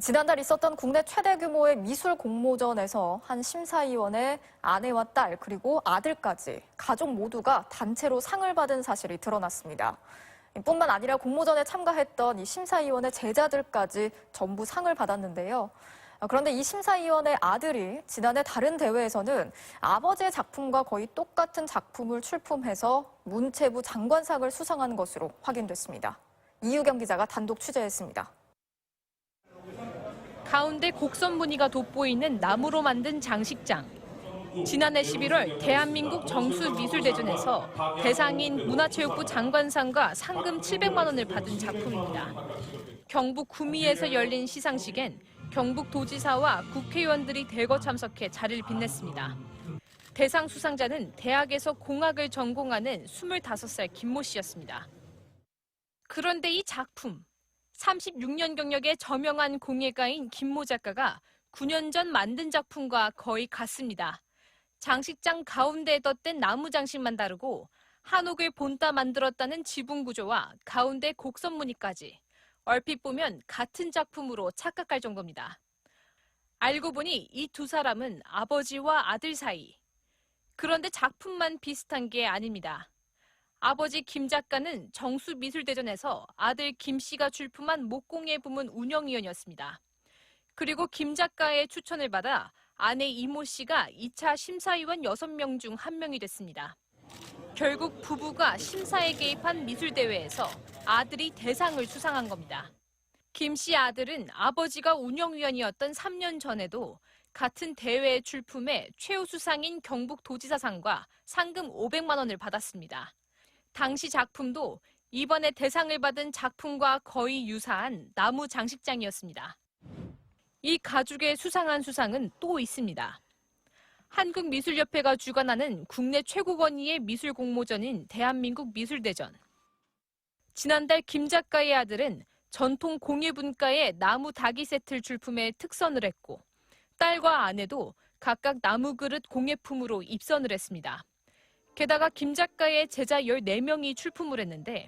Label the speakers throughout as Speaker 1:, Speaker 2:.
Speaker 1: 지난달 있었던 국내 최대 규모의 미술 공모전에서 한 심사위원의 아내와 딸 그리고 아들까지 가족 모두가 단체로 상을 받은 사실이 드러났습니다. 뿐만 아니라 공모전에 참가했던 이 심사위원의 제자들까지 전부 상을 받았는데요. 그런데 이 심사위원의 아들이 지난해 다른 대회에서는 아버지의 작품과 거의 똑같은 작품을 출품해서 문체부 장관상을 수상한 것으로 확인됐습니다. 이유경 기자가 단독 취재했습니다.
Speaker 2: 가운데 곡선 무늬가 돋보이는 나무로 만든 장식장. 지난해 11월 대한민국 정수미술대전에서 대상인 문화체육부 장관상과 상금 700만 원을 받은 작품입니다. 경북 구미에서 열린 시상식엔 경북도지사와 국회의원들이 대거 참석해 자리를 빛냈습니다. 대상 수상자는 대학에서 공학을 전공하는 25살 김모 씨였습니다. 그런데 이 작품, 36년 경력의 저명한 공예가인 김모 작가가 9년 전 만든 작품과 거의 같습니다. 장식장 가운데에 덧댄 나무 장식만 다르고 한옥을 본따 만들었다는 지붕 구조와 가운데 곡선 무늬까지 얼핏 보면 같은 작품으로 착각할 정도입니다. 알고 보니 이 두 사람은 아버지와 아들 사이. 그런데 작품만 비슷한 게 아닙니다. 아버지 김 작가는 정수미술대전에서 아들 김 씨가 출품한 목공예 부문 운영위원이었습니다. 그리고 김 작가의 추천을 받아 아내 이모 씨가 2차 심사위원 6명 중 1명이 됐습니다. 결국 부부가 심사에 개입한 미술대회에서 아들이 대상을 수상한 겁니다. 김 씨 아들은 아버지가 운영위원이었던 3년 전에도 같은 대회에 출품해 최우수상인 경북도지사상과 상금 500만 원을 받았습니다. 당시 작품도 이번에 대상을 받은 작품과 거의 유사한 나무 장식장이었습니다. 이 가족의 수상한 수상은 또 있습니다. 한국미술협회가 주관하는 국내 최고 권위의 미술 공모전인 대한민국 미술대전. 지난달 김 작가의 아들은 전통 공예분과의 나무 다기 세트를 출품해 특선을 했고 딸과 아내도 각각 나무 그릇 공예품으로 입선을 했습니다. 게다가 김 작가의 제자 14명이 출품을 했는데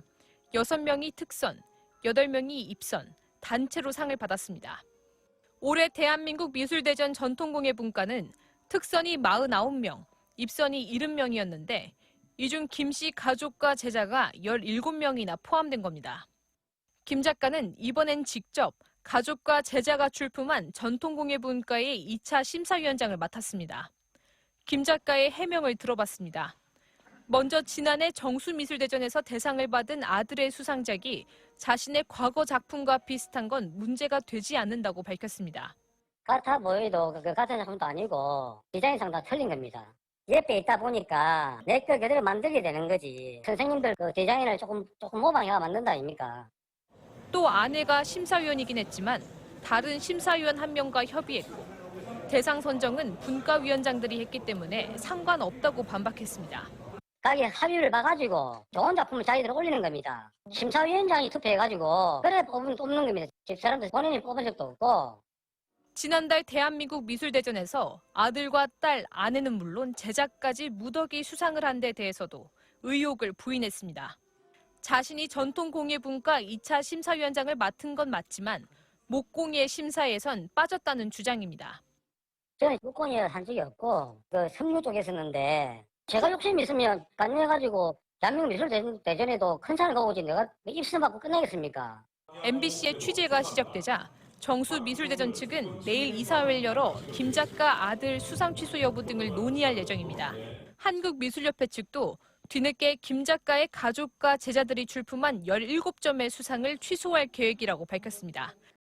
Speaker 2: 6명이 특선, 8명이 입선, 단체로 상을 받았습니다. 올해 대한민국 미술대전 전통공예분과는 특선이 49명, 입선이 70명이었는데 이 중 김 씨 가족과 제자가 17명이나 포함된 겁니다. 김 작가는 이번엔 직접 가족과 제자가 출품한 전통공예분과의 2차 심사위원장을 맡았습니다. 김 작가의 해명을 들어봤습니다. 먼저 지난해 정수미술대전에서 대상을 받은 아들의 수상작이 자신의 과거 작품과 비슷한 건 문제가 되지 않는다고 밝혔습니다.
Speaker 3: 같아 보여도 그 같은 작품도 아니고 디자인상 다 틀린 겁니다. 옆에 있다 보니까 내 거 그대로 만들게 되는 거지. 선생님들 그 디자인을 조금 모방해가 만든다 아닙니까?
Speaker 2: 또 아내가 심사위원이긴 했지만 다른 심사위원 1명과 협의했고 대상 선정은 분과위원장들이 했기 때문에 상관없다고 반박했습니다.
Speaker 3: 가게 합의를 봐가지고 좋은 작품을 자기들 올리는 겁니다. 심사위원장이 투표해가지고 그래 뽑는 겁니다. 집사람들 본인이 뽑은 적도 없고.
Speaker 2: 지난달 대한민국 미술대전에서 아들과 딸, 아내는 물론 제자까지 무더기 수상을 한 데 대해서도 의혹을 부인했습니다. 자신이 전통공예분과 2차 심사위원장을 맡은 건 맞지만 목공예 심사에선 빠졌다는 주장입니다.
Speaker 3: 저는 목공예를 한 적이 없고 그 섬유 쪽에 있었는데 제가 욕심이 있으면 간여해가지고 대한민국 미술대전에도 큰 상을 거고지 내가 입선 받고 끝내겠습니까?
Speaker 2: MBC의 취재가 시작되자 정수미술대전 측은 내일 이사회를 열어 김 작가 아들 수상 취소 여부 등을 논의할 예정입니다. 한국미술협회 측도 뒤늦게 김 작가의 가족과 제자들이 출품한 17점의 수상을 취소할 계획이라고 밝혔습니다.